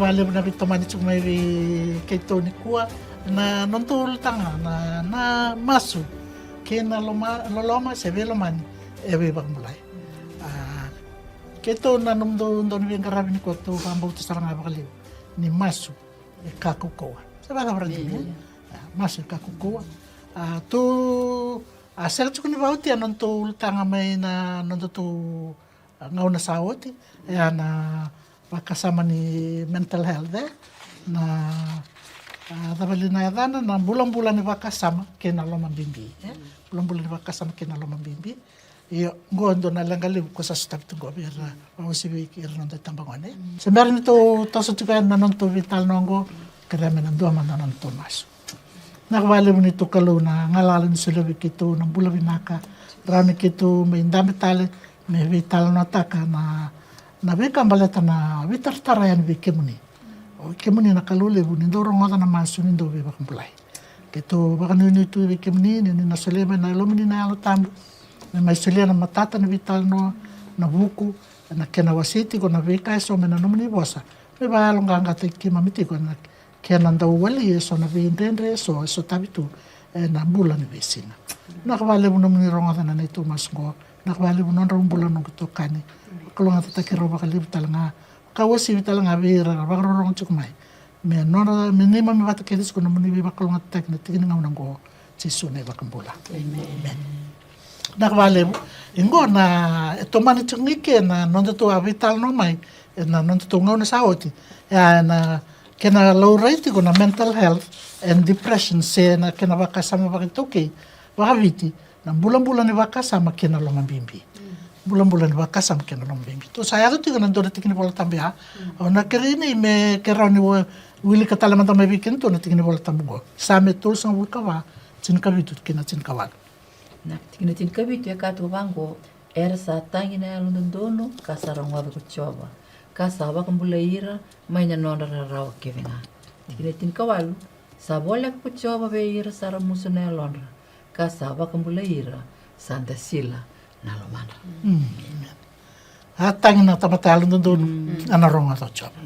vale na vitamani chumai keitoni kua na nontul tanga na masu kena loma se velomani eve bakmulai keto na nomdo ndon vengarabi ni ko to bambu tsaranga bakali ni masu e kakukoa sabada brandini masu kakukoa tu asal chukuni bauti anonto tanga mai na nonto tu ngauna saoti ya na wakasama ni mental health na tabali na yadana na bulan-bulan ni wakasama kena loma bimbi bulan-bulan ni wakasama kena loma bimbi iyo ngondo na langali ko sa stop to go bera mausi bi nonto tambangone sembar nito toso tuka na nonto vital nongo kereme na dua mana nonto mas nakawali mo nito kalu na ngalalan sila kito ng bula binaka rami kito may indami tali may vital no taka na beka baleta na vitartara yan bikemuni o kemuni na kalule bu nindo rongoda na masu nindo be bakambulai kito baka nito bikemuni ni na solema na lomini na alo tambu na mai solia na matata na vital no na buku na kena wasiti ko na beka so mena nomini bosa me ba longa ngata ki mamiti ko na kena nda wali so na vindendre so tabitu na bula ni besina na kawale bu nomini rongoda na nito masgo na kawale bu non bulan no to kani kalau ngata takiro bakali talanga kawasi talanga bira bakarorong chukmai me nora minima me bata kedis ko nomini be bakalo ngata tak na tigin ngam nango sisune bakambula amen nakvale ingo na tomani chungike na nonto to vital no mai na nonto to ngona saoti ya na kena low rate ko na mental health and depression se na kena bakasama bakitoke wakaviti na bulan-bulan ni bakasama kena loma bimbi bulan-bulan ni bakasama kena loma bimbi to saya tu tiga nando tikini bola tambe ha na kerini me kerani wili katalaman tambe bikin to na tikini bola tambo same tul sang bulkawa cinkavitu kena cinkawal na tingina tin kabitu ya katu bango era sa tangina ya lundono kasarang wabe kuchoba kasaba kambula ira mainya nonda rawa kevenga tingina tin kawalu sabola kuchoba be ira sara musuna ya londra kasaba kambula ira santa sila na lomana tangina tamata ya lundono anaronga to choba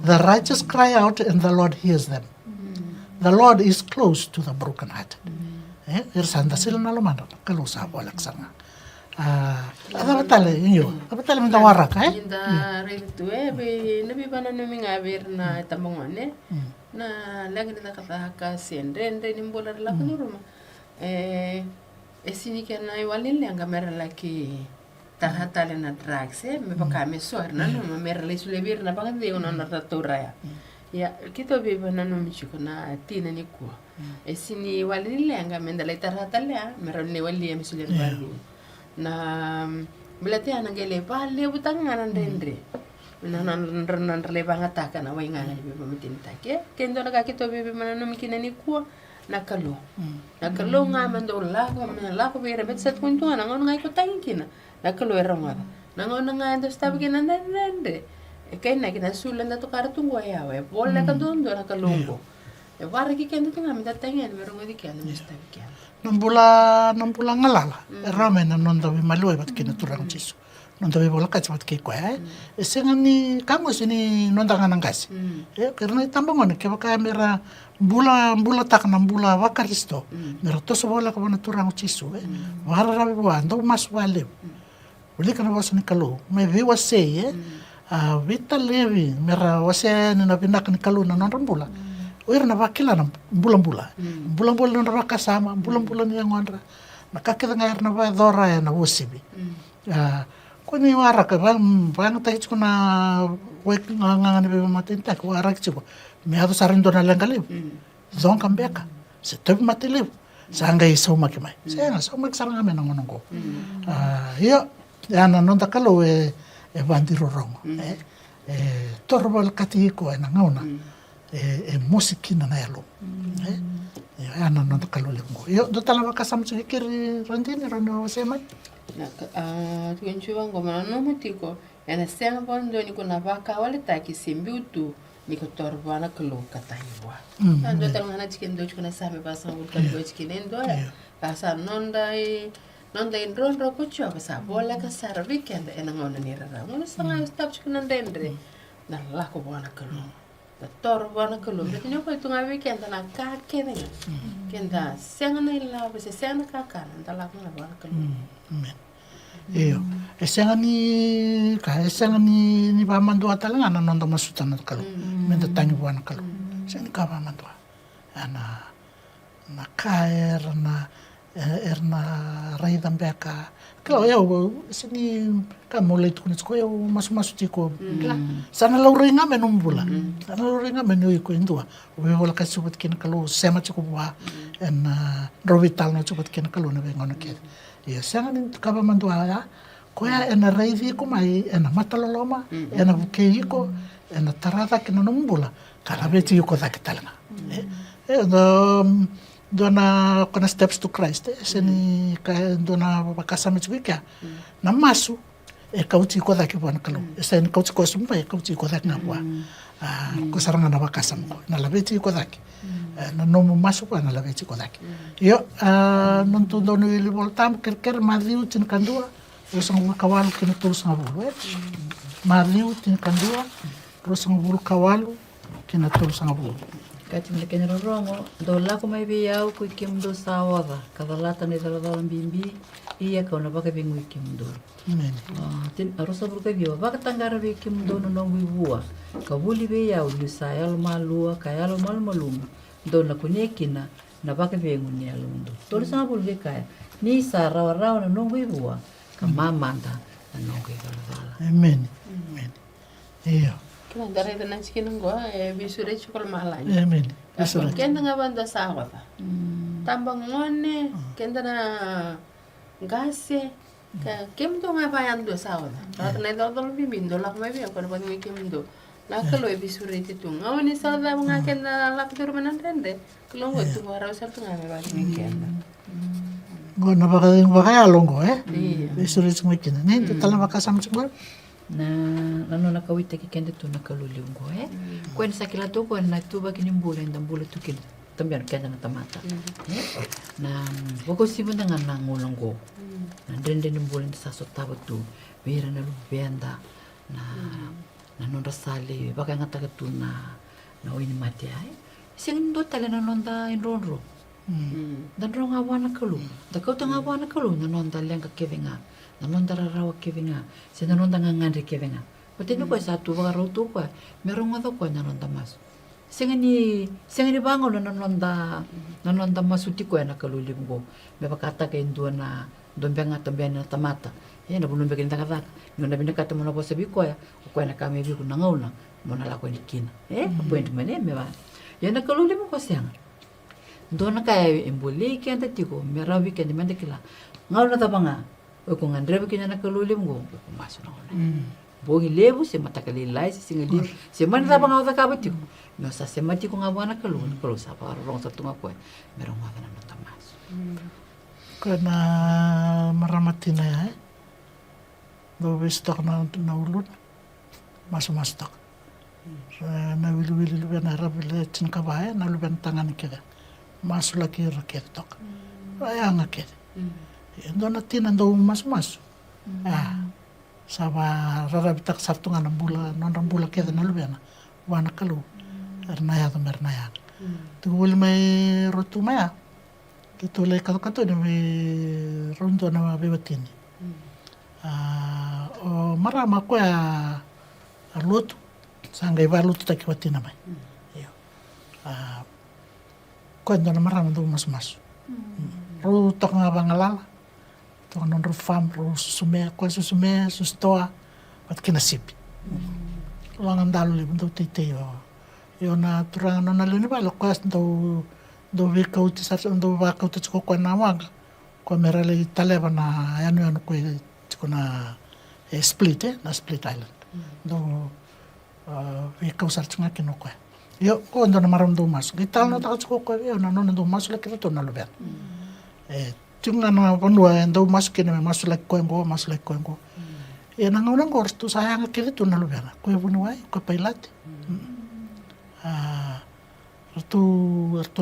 the righteous cry out and the Lord hears them the Lord is close to the broken hearted irsanda sila na lumana kalau sa bolak sanga apa tale minta warak inda retu be nabi bana no minga ber na tambongane na lagi na kata ka sendre ni mbola la kunuruma esini kana iwalin lenga mera laki tahatale na drugs me baka me soar na no mera le sule bir na baka de ona na tatura ya kito be bana no michiko na tina ni ko esini wali lenga menda le taratale mera ne wali misule balu na belati ana gele pale butanga na ndendre na le banga taka na wainga na be matin take kendo na kito be mana no mikina ni ko nakalo nga mando la ko be rebet set kuntu na ngon ngai ko tangkina nakalo eronga na ngon nga ndo stabi kina ndendre kay na kina sulan na to kartungo ya we bola ka dondo na kalungo e wara ki kendo tinga mi tatangen mero ngodi kya no stabi kya nambula ngalala rame na nonda bi maloi bat kina turang chisu nonda bi bola ka chmat ke ko esengani kamo sini nonda nganangasi karena tambangone ke baka mera bula tak na bula wakaristo mera to so bola ka bona turang chisu wara rabi wando mas wale uli kana wasani kalo me vi wase vita levi mera wase na binak ni kalo na non bula oir na bakila na bulan-bulan na bakasama bulan-bulan yang ondra nakakita ngair na ba dora ya na wosibi kuni wara ka bang tahi na wek ngangani be matinta ko wara ko me hado sarindo na langali zon kambeka se tobi matile sanga iso makimai se na so mak saranga me ngongo yo ya na nonda kalo bandiro rongo torbal katiko na ngona musikina na yalo ana no kalole ngo yo do tala makasam sa kiri randini rano sema tuenchuwa ngoma no mutiko ena sema bondo ni kuna vaka wale taki simbiutu ni kotorbana kalo kataiwa ando tala ngana chicken do kuna sabe basa ngul kalo chicken endo basa nonda indron ko chwa basa bola ka sar weekend ena ngona ni rara ngona sanga stop chicken ndendre na lako buana kalu da tor buana kalu berarti ni ko itu ngawi kenta na ka kene kenta senga na ila bese senga ka kana da lako na buana kalu amen iyo senga ni pamandu atalanga na nonda masutana kalu menda tangi buana kalu senga ka pamandu ana na kaer na erna raida mbeka klau ya sini kamu lihat kunis ko ya masuk tiko sana lauringa menumbula sana lauringa menu iko indua we wala kasubut kin kalau sema tiko wa en rovital no subut kin kalau na bengono ke ya sana ni kaba mandua ya ko ya en raidi ko mai en mataloloma en buke iko en tarada kin numbula kala beti iko dakitalna dona kona steps to Christ seni ka dona bakasa mitswika na masu kauti ko daki buana kalu sen kauti ko sumpa kauti ko daki na bua ko saranga na bakasa mo na labeti ko daki na nomu masu ko na labeti ko daki yo non tu dono ili voltam ker madriu tin kandua terus ngul kawalu kini terus ngabulu madriu tin kandua terus ngul kawalu kini terus ngabulu Kati mle kenya rongo, do lako mai bi au ku kimdo sawaga, kada lata ni dala bimbi, iya ka ona baka bingu kimdo. amen Tin arosa burka biwa, baka tangara bi kimdo no nongu bua, ka buli bi au yu sayal malua, kayalo mal maluma, do na kunyekina, na baka bingu ni alundo. Tolu sama buli kaya, ni sa rawa na nongu bua, ka mamanda na nongu dala. amen amen iyo kina dare da nan cikin ngo bisure chukol malanya amen kenda nga banda sawata tambang ngone kenda na gase ka kemdo nga bayan do sawata rat na do do bibindo lak mai bi ko ban mi kemdo la kalo bisure titu ngawni sawda nga kenda lak dur manan rende kalo ngo tu wara usar tu nga me ba mi kenda gona baka longo besure tsumikina ne tala baka samtsumur Na nano na kawita ki kende tu na kaluliungo kwen sa kila to kwen na tuba kini mbula inda mbula tu kini tambian kenda na tamata na wako sibo na nga nangulongo na dende ni mbula inda sa sotaba tu bira na lubenda na nonda sali baka nga taga tu na oini mati ay sing ndo tala na nonda inronro dan ro nga wana kalu da kauta nga wana kalu na nonda lenga kevinga na nonda rarawa kevinga se na nonda nga ngandri kevinga pati no kwa satu baka rautu kwa merong nga kwa na nonda masu senga ni bango na nonda masu ti kwa na kalulimgo me bakata ka indua na dombe nga tambe na tamata na bulumbe kinda kata no na binaka tamo na bosa bi kwa na kame bi kuna ngauna mo na la kwa nikina point mene me ba na kalulimgo kwa senga dona kaya emboli kenda tiko merawi kenda mende kila ngauna tabanga ko ngandrebe kenya na kalulim go ko maso na ona bogi lebu se matakali lai se singali se man tabanga ota kabati no sa se mati ko ngabana kalun ko sa para rong sa tunga ko merong ngana na tamas kana maramatina ya do bestok na ulun masuk na wili na rabile tin kabaya na luben tangan keda masuk lagi rakyat tok ayang aket Dona tina do mas saba rarabitak sartungan bula non bula keda na lubiana wana kalu ernaya to mernaya tu bul mai rotu maya kitu le kato ni mai rondo na bebatini o marama ko ya lutu sanga iba lutu takiwatina mai iyo ko ndona marama do mas ru tok nga bangalala tok non ru fam ru susume ko susume sustoa pat kinasipi langan dalu le do tite yo na turang non alini ba lo kas do vi kauti sa do ba kauti ko na wanga ko merale taleba na anu ko na split island do vi kausar tsunga kino ko yo ko ndo na maram do mas gital na ta ko yo na non do mas le kito na lo ben tunga na panua ndo mas kene mas le ko ngo e na ngona ngor tu sayang kito na lo ben ko bunua ko pailat tu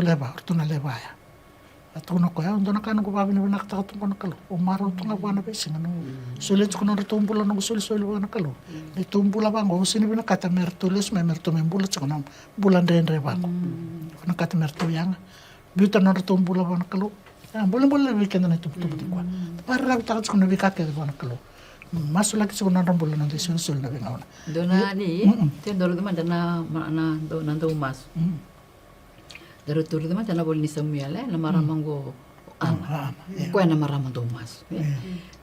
leba tu na leba ya Atuna ko ya, ndona kana ko babina bina kata katu kana kalo. O maro tunga bana besi ngano. Sole tukuna ritumbula no sole bana kalo. Ritumbula bango sini bina kata mertulis me mertu membula tukuna bulan rendre bango. Kana kata mertu yang biuta no ritumbula bana kalo. Boleh weekend na itu betul kwa. Para tak tukuna bikake bana kalo. Masuk lagi tukuna rambula nanti sole na bina. Dona ni, tendoro teman dana nando mas. Dari turut teman dana boleh nisamial na maramango ana. Ko na maramando mas.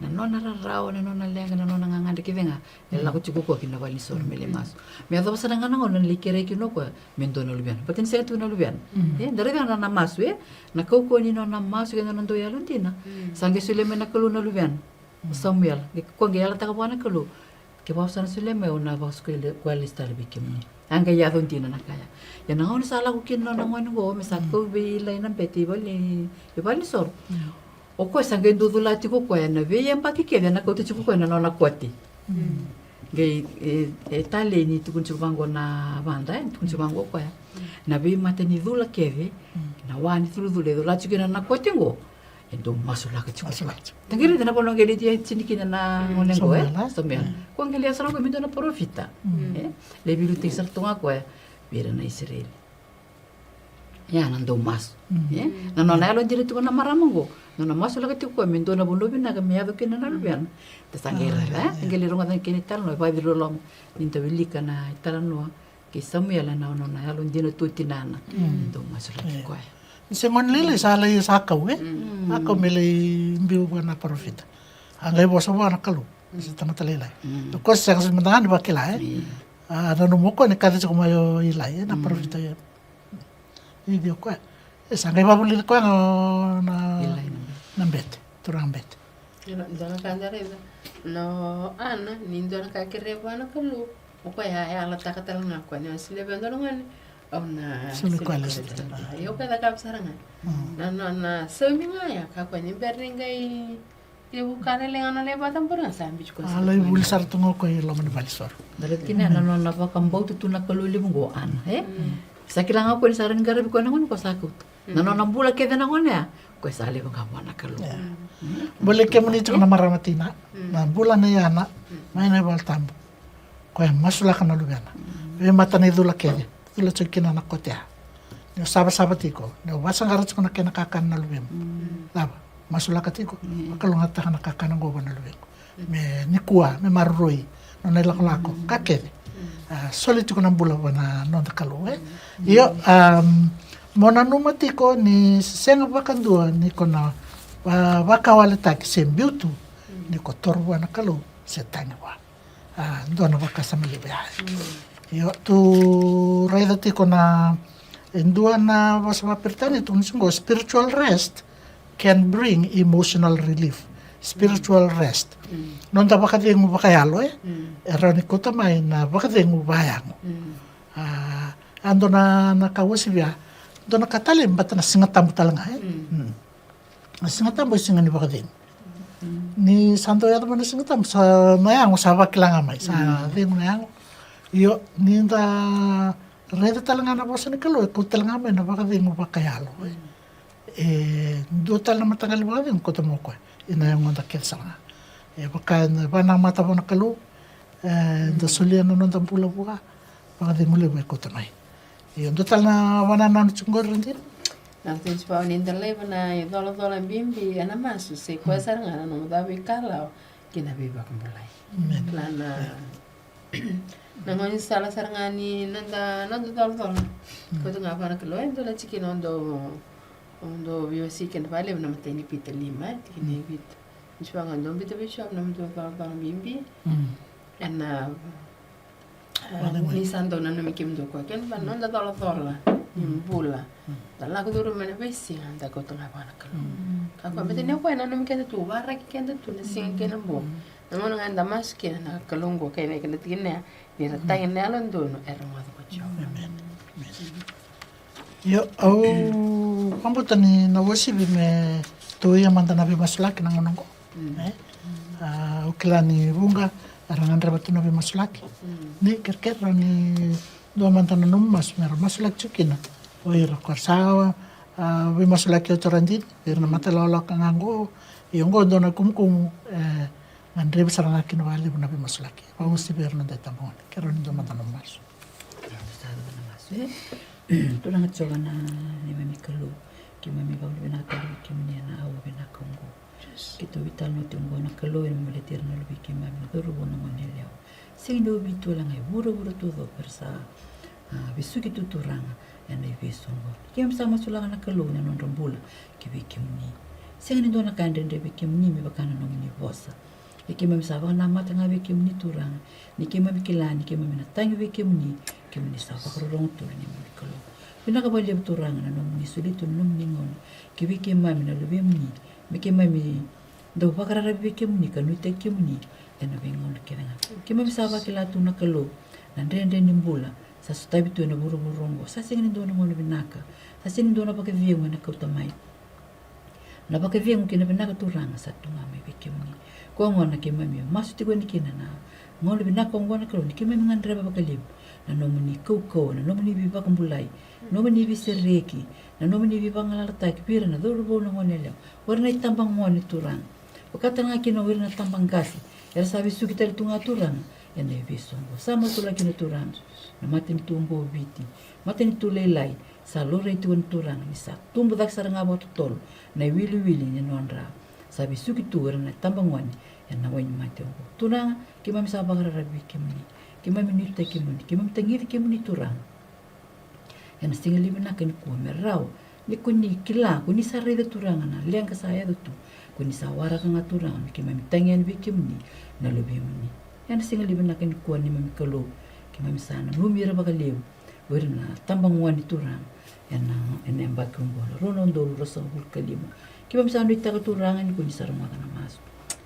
Na nona rarao na nona lenga na nona nganga kivenga. La ko chuko ko kina bali sor mele mas. Me ado sadanga na ngona likere kino ko mendona lubian. Patin se tu na lubian. Dari na mas na ko ni nona mas ke na ndo ya luntina. Sange sule me na kulu na lubian. Samuel, ko ngela ta ka bana kulu. Ke ba sana sule me ona ba skole kwali stale bikim. Angga ya luntina na kaya. Ya na ngona sala ko kino na ngona go me sa ko be lai na peti bali. E bali sor. O ko sange ndudula ti ko na ve yam paki ke na ko ti ko na nona kwati. Ge tale ni tu kun chubango na banda tu kun chubango ko ya. Na ve mate ni dula keve na wani tu dule dula chukina na kwati ngo. Endo masuk lagi cukup. Tengiri dana polong geli dia cinikina na ngonengo somel. Ko ngeli asara ko minto na profita. Lebih lu tisar tunga ko bira na Israel. Ya nando mas. Na nona alo jiri tu na maramongo. Nona masuk lagi tu ko minto na bulubi na kami ado kina na lubian. Tesangela ngeli ronga tan kini tal no pa biro long ninta bilika na talan no ke somel na nona alo jiri tu tinana. Endo masuk lagi ko. Se manlele sala i sakau Akau mele mbiu bana profita. Angai bosa bana kalu. Se tamata lele. To kos sa sementangan di bakila Ana no moko ne kada ko mayo ilai na profita ya. Ini ko. Sangai babuli ko na bet. Turang bet. Dona kandare no ana ni dona ka kere bana kalu. Ko ya ala takatala ngakwa ni asile bendoro ngani. Ona Sulu kuala yo kada kap saranga na seminga ya ka ko ni beringa i bukare le ana le batam pura sambi ko Alai bul sar tungo ko lo man balisor. Dari kini na pa kambau tu na kaluli mo an Sakila nga ko ni saran garabi ko nangon ko sakut. Na bula ke na ngone ya. Ko sali ko ka na kalu. Boleh ke muni na maramatina. Na bula na yana. May na bal tambo. Ko masula kana lugana. E mata na idula ke. Ilo kina na kotea. Nyo sabat tiko. Nyo basang karat ko na kinakakan na lubim. Laba, masula ka tiko. Makalungat ka nakakan ng goba na lubim. Me nikua, me maruroi. No nailako-lako. Kakere. Solid ko ng bula na no nakalu. Iyo, mona numa tiko ni senga bakandua ni ko na wakawalitaki sembiutu. Ni ko torwa na kalu. Setanya wa. Doon na wakasamalibayay. Yo tu raida tiko na endua na wasama pertani tu nisungo spiritual rest can bring emotional relief. Spiritual rest. Non ta bakadeng mo bakayalo Eroni ko tamay na bakadeng mo bayang. Ando na nakawasibya. Do na katalim bata na singatam talanga Singatam bo singani bakadeng. Ni santo yato mo na singatam sa mayang sa bakilang amay sa ding mayang. Yo ninda reda talanga na bosa ni kalo ko talanga me na baka dingo bakayalo do tal na matagal ba din ko tamo ko ina yung onda kelsa nga baka na bana mata mo na kalo da sulia no nda pula buka baka dingo le ko tamay yo do tal na wana na chungor din na tens pa ninda le na dola bimbi ana masu se ko saranga no da bikala kina biba kumbulai lana Nangon sala sarangani nanda dol ko tu ngapa nak lo endo la chiki ondo biwasi ken vale na mateni pita lima tikini bit Nishwanga ndo bita bishop na mtu bang bimbi ana ni sando na mikim do ko ken ban nonda dola bula dalla ko duro mena besi anda ko tu ngapa nak lo ka ko bete ne ko na miken tu barra ki ken tu na sing ken bo Namun nganda mas kina na kalunggo kay na ikanatigin na niratangin na alon doon erong ko siya. Amen. Yo pambutan ni nawasi bime tuya manta nabi masulaki nang nongo. Ukila ni bunga arangan rabatu nabi masulaki. Ni kerker ni dua manta nanum mas mer masulaki chukina. Oira korsawa we masulaki o torandin irna matalala kangango iongo dona kumkum ngandre saranga kinwali buna we masulaki pa usti berna data mon kero ndo matano mas Tulanga tsoga na ni mami kalu ki mami ba ulina kalu ki mani na au bina kongo kito vital no tungo na kalu en meletir na lubi ki mami doru bona monelio sino vitu langa buru todo persa bisuki tuturanga ena visongo ki msa masulanga na kalu na non rombula ki viki mni singani dona kandende viki mni me bakana no mni vosa ki mami sa na mata nga viki mni turanga ni ki mami kilani ki mami na tangi viki mni ki mni sa ba rong tu ni mni kalu bina ka bali turanga na no mni sulitu no mni ngon ki viki mami na lubi mni me ki mami do bakara viki mni kanu te ki mni ena bengon kenanga ki mami sa ba kilatu na kalu na ndende ni mbula sa sutabi tu na buru rongo sa singani dona ngone binaka sa singani dona pake viengo na kautamai na pake viengo kina binaka turanga sa tunga me bikimni ko ngona ke mami masu ti goni kina na ngone binaka ngona kalo ni kima ngandre ba kalib na nomuni koko na nomuni bi bakambulai nomuni bi sereki na nomuni bi bangalarta kipira na doro bona ngone leo warna itambang ngone turanga wakata nga kina wirna tambang gasi era sabi suki tunga turanga ena visongo sama tu lagi turanga na matin tumbo biti matin tu lelai sa lore tu turang ni sa tumbo dak saranga bot tol na wili ni nonra sabi suki tu na tambangwan na wen matin turang ki mami sa bagara rabi ki mami ni te ki mami tangir ki muni turang ena singali bina kan ku merau ni kuni kila kuni sarre de turang na leng ka saya tu kuni sawara ka turang ki mami tangian bi ki muni na lobi muni ena singali bina kan ku ni mami kalu ki mami sana lumira bakaleu werna tambang wani turang ena bakrum bola ronon dolu rosa hul kalima ki mami sana ita turang ni kuni sarama kana mas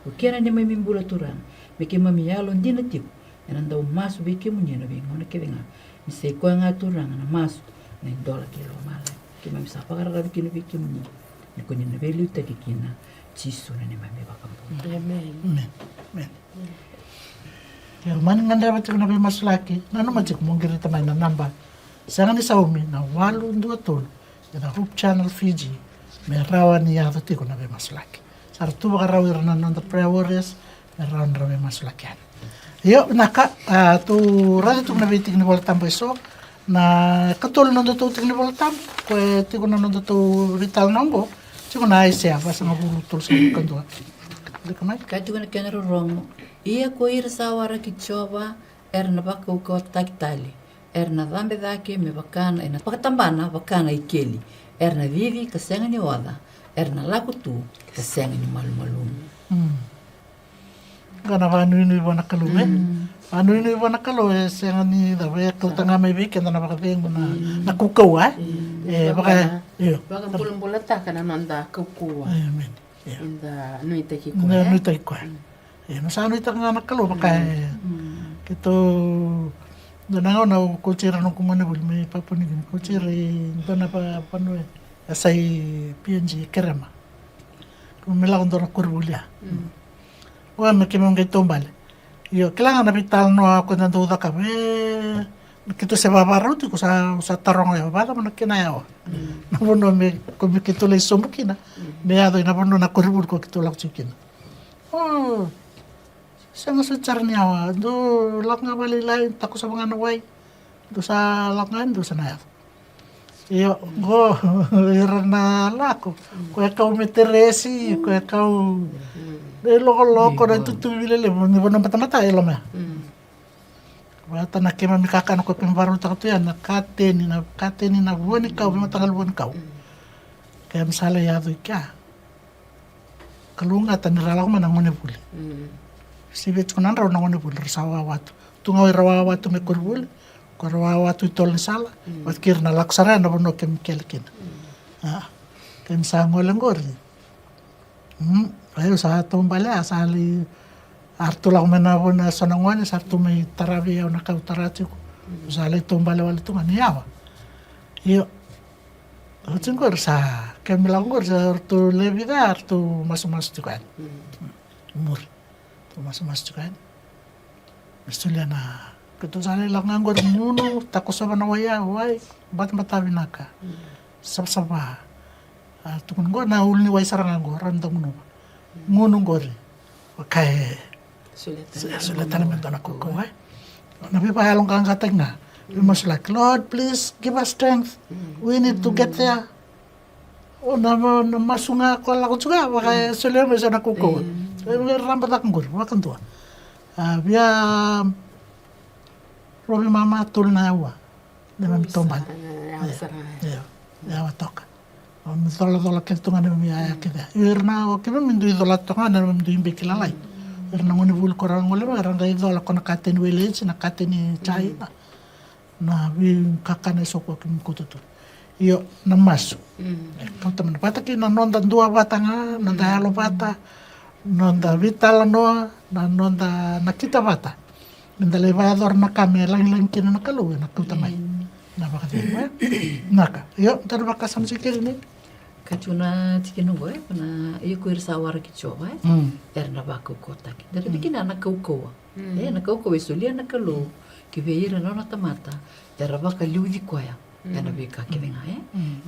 o kera ni mami mbula turang me ki mami yalo ndina tiu ena ndau mas be ki muni na be ngona ke venga mi se ko nga turang na mas na dola kilo mala ki mami sa pagara rabi ki be ki muni ni kuni na be luta ki kina chisu na ni mami bakambo amen ya man ngandra batik na be masulaki nano majik mongiri tamay na namba sanga ni saumi na walu ndu tol na Hope Channel Fiji me rawa ni ya tiko na be masulaki sar tu bakaraw irna na prayer warriors me rawa na be masulaki yo naka tu rada tu na be tik ni bola tambo so na katol no to tik ni bola tambo ko tiko na no to vital nombo tiko na ise apa sama bulu tol sa kanto dekamai katu kana kenero rongo ia ko ir sawara ki choba erna baka uko taktali erna dhambe dhake me bakana ina pakatambana bakana ikeli erna vivi kasenga ni wada erna lakutu kasenga ni malumalum kana vanu ni bona kalume vanu ni bona kalume senga ni dawe ko tanga me bi kenda na bakateng na kukau baka baka pulum-pula ta kana nanda kukua amen inda nuita ki na nuita ko no sa nuita nga nakalo baka kito donango na ko tira no kumane bul me papuni ko tira dona pa panu asai PNG kerema ko me la ndona kurbulia wa me ke monga tombale yo kailangan na vital no ako na duda ka kito se babaruti ko sa tarong ya bala mo kinaya na bono me ko me kito le somukina me ado na bono na kurbul ko kito la chikin sanga sa charniawa do lak nga bali lain tako sa mga naway do sa lakan do sa nayaf iyo go irna lako ko ikaw meteresi ko ikaw loko na tutubilele mo ni bono mata-mata ilo me wata na kema mikaka na ko pembaru ta to yan nakateni na buoni kau matagal buoni kau kaya misala ya do ka kalunga tanirala ko manangone puli sibet ko nan raw nangone puli sawa watu tunga rawa watu me kurbul ko rawa watu tol sala wat kirna laksara na bono kem kelkin kem sangol ngor ayo sa tombale asali artula kumena bona sonangwane sartu me tarabi au nakautarati ko sale tombale wale tunga niawa iyo hutungor sa kemilangor sa artu lebida artu mas tukan umur tu mas tukan Australiana ketu sale langangor munu takosoba na waya wai bat matabi naka sabsaba tukun go na ulni wai saranga go ranta ngunu ngori kai suletan men dona koko na bi pa along kang katengna we must like Lord please give us strength we need to get there na masunga ko la ko juga kai sule me sana koko ramba tak ngor wakan tua via Robi mama tulna wa dengan tomban ya watoka dola ke tunga na mi aya kida irna o ke mi ndu dola tunga na mi ndu imbe kila lai irna ngoni bul korang ngole ba ranga dola kona katen village na katen chai na vi kakane soko ke mi kututu yo na masu kau teman pata ki na nonda dua batanga nonda halo pata nonda vitala noa na nonda na kita bata minda levador na kame lang kina na kalu na kau tamai na baka naka yo tar baka sam sikir ni Kacuna tikino goe pana iyo kuir sawar ki chowa erna baku kota ki dari tikina na kaukoa na kaukoa isulia na kalu ki veira na tamata dari baka liuji koya na beka ki venga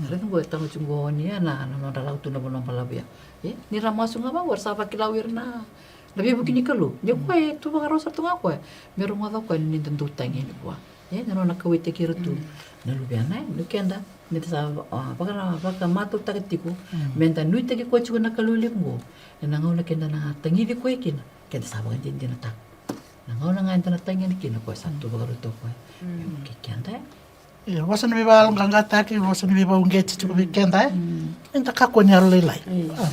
dari ngoe tango chungo ni na lau tu na bono palabia ni ramasu ngaba war sapa ki lawir na Nabi bukini kalu je koe tu baka rosa tu ngakoe meru ngada koe ni tentu tangi ni kwa na na kawite ki rutu na lubiana no kenda nita sa baka matu takatiku menta nui taki koe chuka na kaluli mo na ngau na kenda na tangi di koe kina kenda sa baka jindi na tak na ngau na nganta na tangi ni kina koe satu baka ruto koe kenda wasa na biba along kangata ki wasa na biba ungeti chuka kenda enta kako ni arulai lai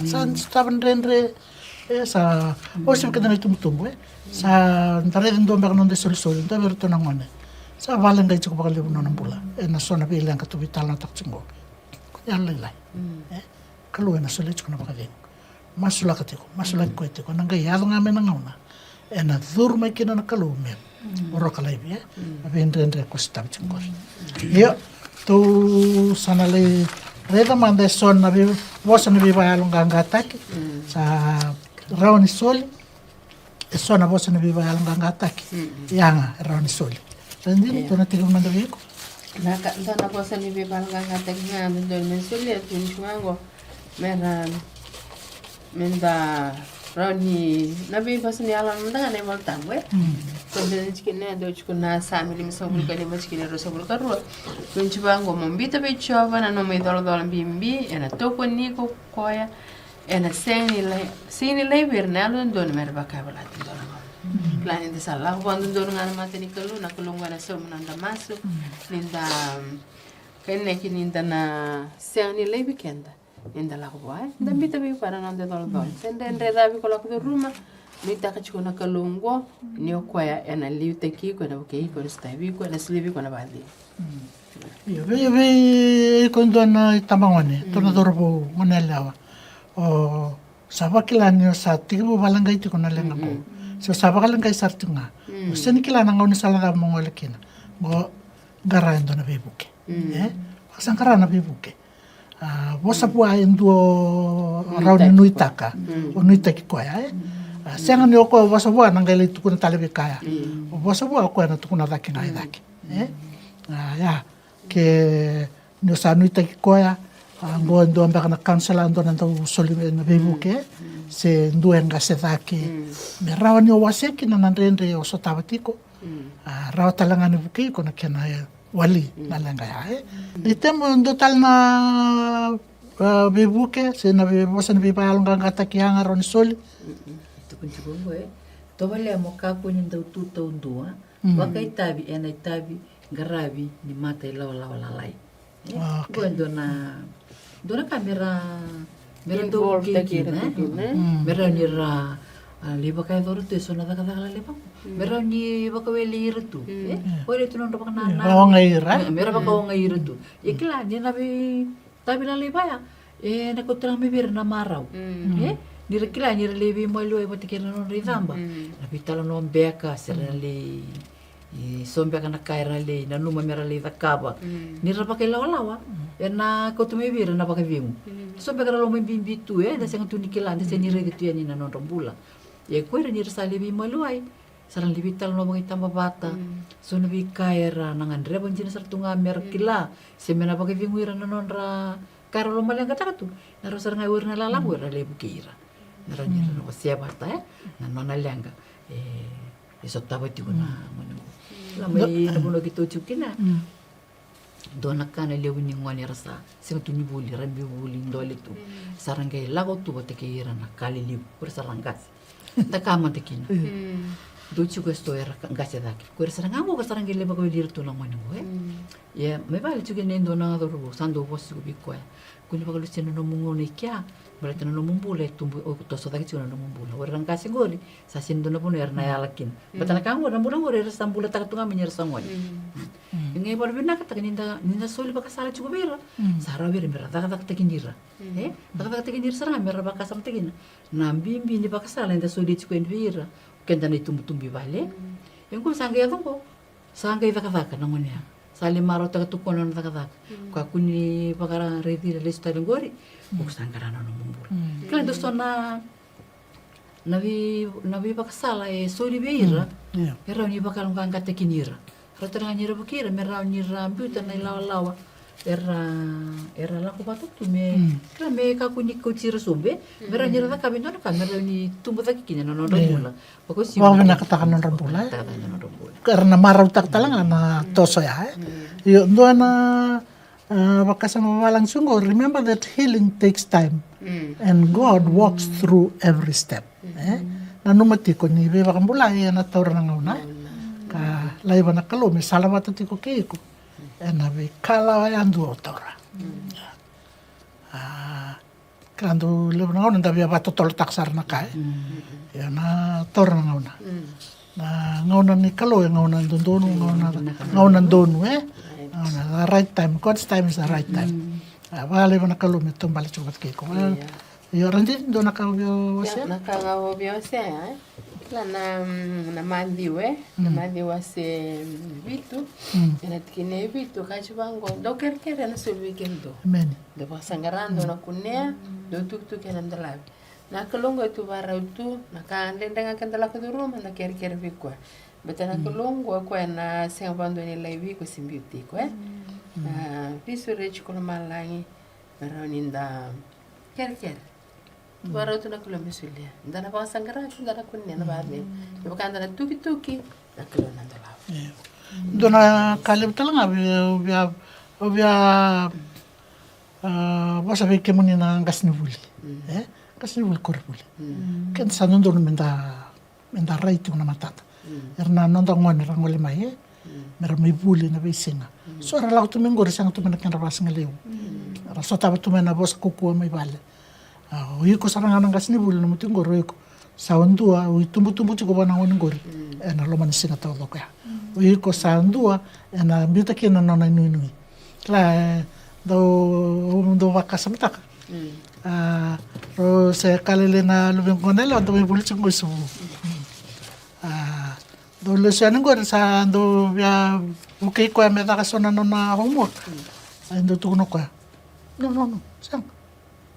san staban rendre sa osim kenda na tumutumbo sa ntare ndo mbaka nonde sol ndo beruto na ngone sa valen gai cukup kali bunuh pula na sona bilang katu vital na tak cenggo yang lain kalau na sole cukup nak kali masula katiko masula ko etiko nang gai yalo ngamen ngauna na dur mai kina na kalau men oro kalai bi abendre ko stab cenggo yo tu sanale reda mande son na bi bosa na bi ba yalo ngangatak sa raoni soli sona bosa na bi ba yalo ngangatak yang raoni soli Tandini, tuna tigam na dawi ko. Naka, tana ko sa nibibal nga katag nga, mendol mensulit, pinchwango, meran, menda, rauni, nabi pas ni alam menda nga nemal tangwe. Kondena chikin na do chikun na sami limi sabul ka lima chikin ro sabul ka ro. Pinchwango mombita be chova na no me dolo bimbi, ena toko ni ko koya, ena seni lai bernalo don merba kabalat don. Klani de salah quando dono ngana mate ni kalu na kulunga na so nanda masu ninda kenne ki ninda na seani le weekenda ninda la ko ai da bita bi para nanda dol sende endre rabi ko la ko ruma ni ta ka chuna kalungo ni okoya ena liute ki ko na buke ko sta bi ko na slibi ko na bali Yo kondo na tamangone to na dorbo monelawa o sabakilani sa tigo balangay ti ko na lenga ko so sabakalang kay sartunga seni kila nang ngone sala da mongole kina go garando na bebuke sankara na bebuke bosa pua endo rauni nuitaka o nuitaki koya senga ni oko bosa pua nang gali tukuna talebi kaya bosa pua ko na tukuna daki ngai daki ya ke no sa nuitaki koya go ndo ambaka na kansela ndo na ndo solime na bebuke se nduenga se daki me rawa ni waseki na nandrendre o sotabatiko rawa talanga ni buki ko na kena wali na lenga ya ni temo ndo tal na bebuke se na bosa na bibal ngata kianga ron soli tu kunjugo to vale mo ka ko ni ndo tu to ndua wakai tabi ena tabi garabi ni mata lawa lalai ko dona kamera involved takira mera ni ra liba kai dor tu sona da kada liba mera ni baka weli rutu ore tu non baka na ngai ra mera baka ngai rutu ikla ni nabi tabi la liba ya na ko tra mi bir na marau ni rekila ni lebi mo lo e botikira non ridamba nabi tala non beka serale sombe kana kaira le na numa mera le takaba ni ra baka lawa na ko tu mi bir na baka vingu sombe kana lo bimbi tu da senga tu nikila da seni re tu ni na non rombula ko ni ra sale bi maluai sarang libital no mga itamba bata so nabi kaira nangan re banjina sartunga mer kila semena baka vingu ra non ra Karo lo malenga takatu. Na ro saranga ur na lalangu era le bukeira. Na ro ni no sia bata na nona lenga. Eso tava tiku na manu. La mai na bono kito chukina. Dona kana le wini ngwani rasa. Sing tu ni buli rambi buli ndole tu. Saranga lago tu bote keira na kali liu por sarangasi. Da kama tekina. Do chuko sto era ngase daki. Kuer saranga mo saranga le bago dir tu na manu Ya, me vale chuke nendo na do sando bosi ku bikoya. Kuni bago lu seno no mungo ni kya. Berarti no mumbula tumbu o to so daki chuna no mumbula. Orang kasi gori sa sindo na puno erna yalakin. Batana kango na mura ngore rasa mbula takatunga menyer sangwani. Ngai bor bina kata ninda soli baka sala chuko bera. Sara bera mera tak tekinira. Tak tekinira saranga mera baka sam tekina. Na bimbi ni baka sala ninda soli chuko endira. Kenda ni tumbi vale. Yang sangga ya tungko. Sangga ivaka na ngonia. Sali maro takatukono na takataka. Kwa kuni bakara retira lista ngori. Buksangara no mumbula. Kala dosto na navi bakasala soli beira. Era ni bakal nganga tekinira. Ratara nyira bukira mera nyira ambuta na lawa. Era la kupatu tu me ka kuni kucira sobe. Mera nyira ta kabino na kamera ni tumbu ta kikina no rambula. Bagus Wah na katakan non rambula. Karena marau tak talang na toso ya. Yo ndo na bakasama walang sungo. Remember that healing takes time. And God walks through every step. Nanumati ko ni beba kambula na taura na ngauna. Ka laiba na kalo me salamata tiko keiko. Na be kala andu taura. Kandu lebo na ngauna ndabi abato tol taksar na kai. Ya na taura na ngauna. Na ngauna ni kalo ngauna ndonu ngauna ndonu the right time. God's time is the right time. Wale wana kalo me tombali chubat keiko. Yo randi ndo nakawyo wase. Nakawyo wase la na mandiwe na mandiwa se vitu na tikine vitu kachibango do kerkere na sul weekendo. Amen. Do pasangarando na kunea do tuk na ndalabi. Na kalongo tu barau tu na kandenda ngakandala ku ruma na kerkere vikwa. Bata na kalongo kwa na sembando ni laivi ku simbiuti ko pisu rechi ko malangi maraninda kerkere. Barau tu na kulo misulia. Ndana pa sangara ndana kunne na barne. Yo kanda na tuki na kulo na ndala. Dona kalib talanga obia bosa be kemuni na ngasni buli. Ngasni buli korbuli. Ken sanondo menda right na matata. Erna nonda ngone rangole mai. Mera mai buli na besinga. So ra lau tu mengori sang tu mena kan ras ngeleu. Ra so taba tu mena bosa kuku mai vale. Iko saranga nang gasni buli na mutu ngoro iko. Saundua tumbu chiko bana ngone ngori. Na lo man singa to loka. Iko saundua na biuta kina nona nui. Kla do vakasamtaka. Ro se kalele na lubeng konela do buli chiko su. Do lo sian ngor sa do ya bukai ko me ta sona nona homework. Ando tu no ko. No. Sang.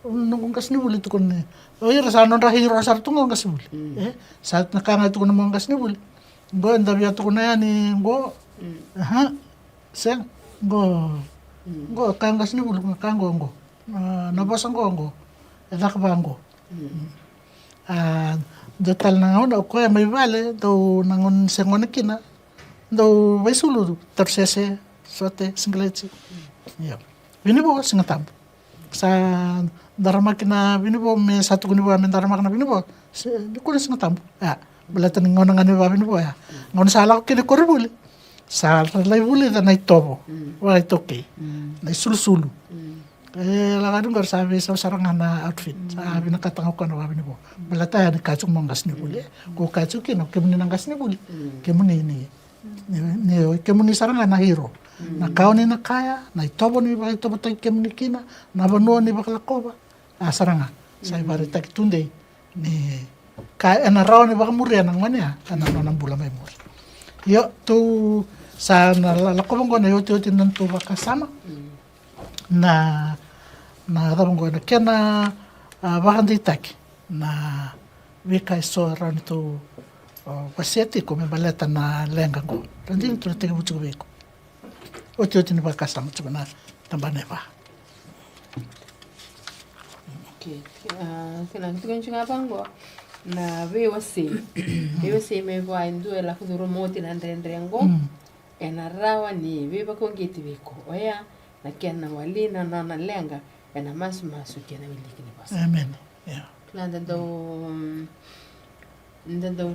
Nung kasni buli tu kon. Oy rasa non rahi rasa tu ngong kasni buli. Saat nakanga tu kon mong kasni buli. Go anda bia tu na ni go. Sang go. Go kang kasni buli kang go. Na bosang go. Edak bango. Dotal na ngona ko may vale do nangon sengon kina. Do baisulu tersese sote singlechi. Yo. Bini bo singatam. Sa dharma kina bini bo me satu kuni bo me dharma kina bini bo. Di ko singatam. Belatan ngona ngani ba bini bo ya. Ngon sala kini korbuli. Sa lai buli da nai tobo. Wa itoke. Nai sulu. Lagadung gar sabi sa sarang na outfit. Sabi nakatangok ko na wabini po. Balata ni kachuk mong gas ni buli. Ko kachuk kino kemuni nang gas ni buli. Kemuni ni kemuni sarang na hero. Na kao ni nakaya, na itobo ni bakal itobo tayo kemuni kina, na banuo ni bakal koba. Sarang sa ibari tak tunde ni kaya na raw ni bakal muriya nang manya. Ano nang bula may muri. Yo tu sa nalakobong ko na yuti nanto baka sama. Na tabang ko na kaya na bakan ditak na wika iso around to pasiyati ko may baleta na lengang ko. Randi ito na tingin mo tsukubay ko. O tiyo tinibag kasama tsukubay na tambanay pa. Okay. Kena kita kan cuma banggo. Na VOC me vai ndu la kuduro moti na ndrengo. Ena rawa ni viva kongiti viko. Oya na kena walina na lenga ena masu kena miliki ni basa. Amen. Yeah. Klanda do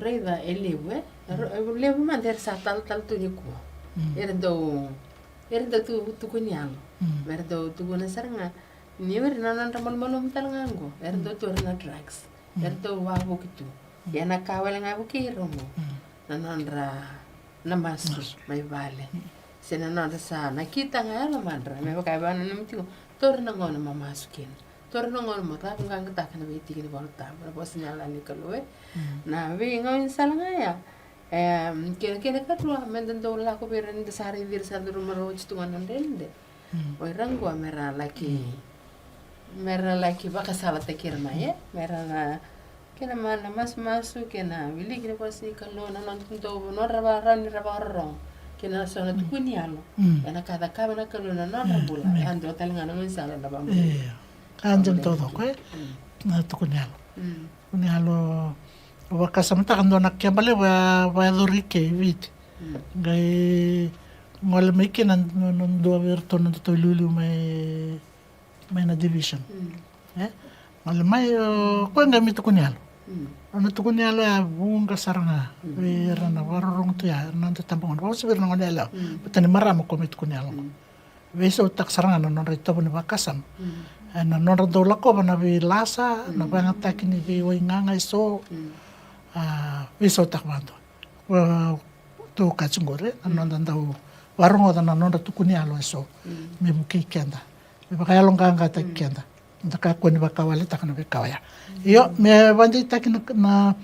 reida elewe. Lewe man der sa tal tu ni ko. Era do tu kunyang. Mer do tu guna saranga. Ni wer nanan ramal malum talangango. Era do tu na drugs. Era do wa bukitu. Ya na kawala nga bukiro mo. Nanandra na masu may vale. Sinananda sa nakita nga ala mandra. May bakaiba na namitigo. Tor na ngona mamasukin. Tor na ngona mo ta ngang ta kana biti ni bolta. Bos nyala ni kaloe. Na vi ngayon sala nga ya. Kena katwa menden do la ko beren de sari dir sa do maro chitungan ndende. Oi rangwa mera laki baka sala te kirma ya. Mera na kena mana masu kena wili kena pasi kalo na nanto no raba rong. Kena sona tukunialo. Ena kada kama na kalo na bula. Ando talinga na sala na bambu. Kanjeng todo ko na tukunialo. Tukunialo wakasamta kando nakiambale wa dorike vit. Gai ngol meke nan do verto nan to lulu mai na division. Ngol mai ko ngami tukunialo. Ano tukunialo ya bunga saranga. Vera na warong to ya nan tambangon. Wa sabir na ngonela. Patani maramo ko tukunialo. Weso tak saranga non rito ni wakasam. Na non do lako na vi lasa na banga takini vi winganga iso. Weso tak mando. To kachungore anonda ndau warongo da nanonda tukunialo iso. Me buki kenda. Me bakaya longanga ta kenda. Ndaka ko ni bakawale takana be kawaya. Yo me bandi takina na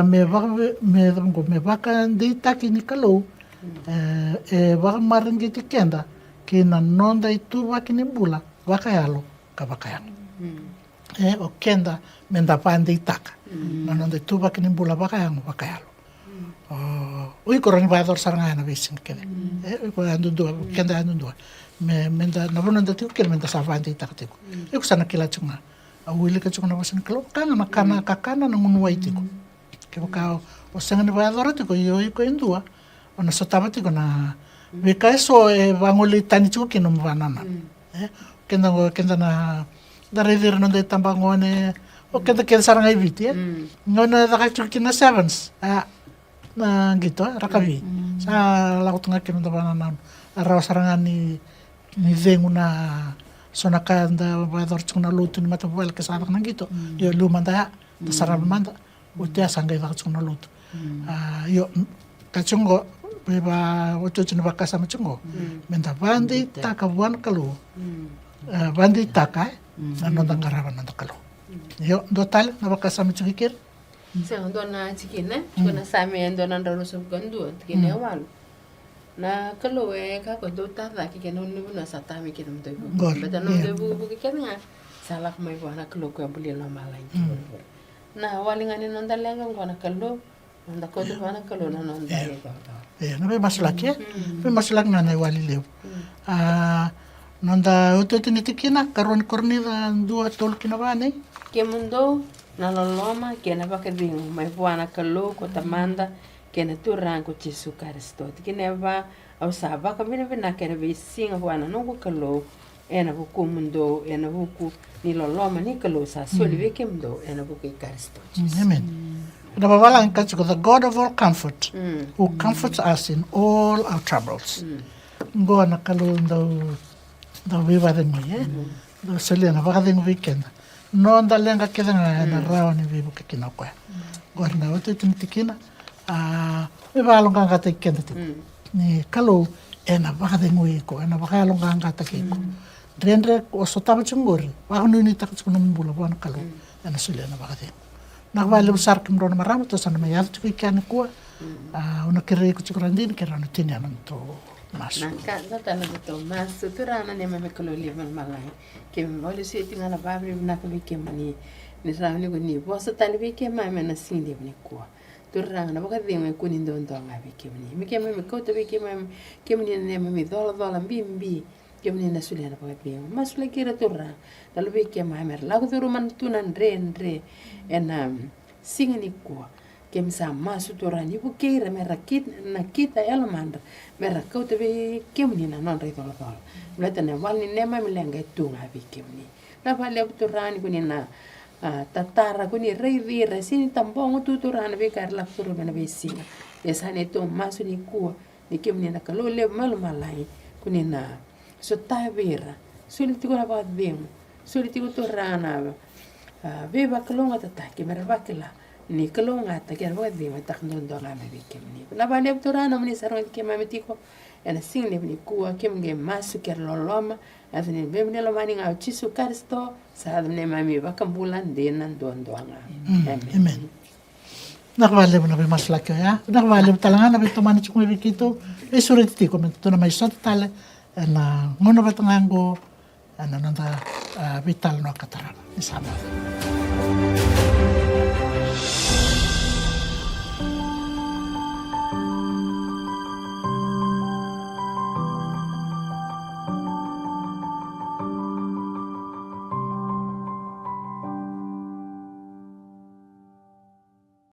me baka ndi takini kalo. Baka maringi kenda kina nonda itu bakini bula bakayalo kabakayalo. O kenda menda pandi taka. Nanonda itu bakini bula bakayalo. Ui korani vador saranga na visin kene. Ui ko andu do kenda andu do. Menda na vonanda tiu kene menda savandi taka tiku. Iku sana kila chunga. Awili ka chunga na vasin kalo kanga na kana kakana na ngunuai tiku. Kebo ka o sanga ni vador tiku yo iko indua. Ona sotava tiku na vika eso vangoli tani tiku kino mvanana. Kenda na daredir no de tambangone o kenda saranga iviti. Ngona daka chuki na sevens. Na gitu rakabi sa laut nga kino da na araw sarangan ni zengu na sonaka da vador chuna lutu ni mata wel ke sarang nang gitu yo lumanda da sarab manda utia sangay da chuna lutu yo kachungo beba ocho chuna bakasa machungo menda bandi takawan kalu bandi takai ano da ngarawan na kalu yo total na bakasa machungikir. Seng dona cikina, cikina sami dona ndaro sub gandu, tikine walu. Na kalau ka ko do ta da kike no ni na sata mi kike mto bu. Beta no de bu kike nga. Salak mai wana kalau ko buli no malai. Na wali ngani no ndalenga ngona kalau nda ko do wana kalau no ndalenga. No be maslak ya. Be maslak na na wali leu. Nonda uto tinitikina karon korni da dua tol kinabane. Ke mundo na loloma kena bakadingo mai buana kalo ko tamanda kena turang ko Jesu Kristo kena ba au saba ka bina kena be singa buana no ko kalo ena bu kumundo ena bu ku ni loloma ni kalo sa soli be kemdo ena bu ke Kristo. Amen. Da bawala ang katsuko the God of all comfort who comforts us in all our troubles. Ngo na kalo da viva de mo do selena bakadingo weekend. No ndalenga kida na rawa ni vivo ke kina kwa. Gorna ote tintikina we ba longa ngata kenda ti. Ni kalo ena ba de ngui ko ena ba longa ngata ke ko. Rendre o sotaba chungori. Ba no ni tak chuna mbula ba kalo. Ena sule na ba de. Na ba le usar kim ron marama to sana ma yar tu kana ko. Una kere ko chukrandin ke ran tinya nan to. Mas. Naka data na to mas turana ne me kalo live malai. Ke wale se tinga na babri na ko ke mani ni rawni ko ni bo sa tali be ke ma me na sinde ni ko. Turana na ba de me ko ni ndo ndo ma be ke mani. Me ke me ko to be ke ma ke mani ne me dola bimbi. ke menina suliana pa pe masula kira turra dalu be ke mamer lagu turu man tunan re ena singani ko ke msa masu turra ni bu kira mera kit na kita elmandra mera kau te be ke menina non re to la mleta ne wal ni nema milenga tunga be ke menina la vale turra ni kunina tatara kuni rei vira sini tambongo tuturana be kar la turu mena be singa esane to masu ni ko ni ke menina kalo le malu malai kunina so tavera suli tigo na ba bem suli tigo to rana be ba kalonga tata ke mera ba kala ni kalonga ta ke ba bem ta khndon do la me be ke ni la ba le to rana mni saron ke ma metiko ena sing le ni kuwa ke mge masu ke loloma afini be mne lo mani nga chisu karsto sa ne mami ba kambulan de nan don do nga amen nakvale na be masla ke ya nakvale talanga na be to mani chukme be kito e sure tiko me to na mai sot tale na ngono batangango ana nanda vital no katara isama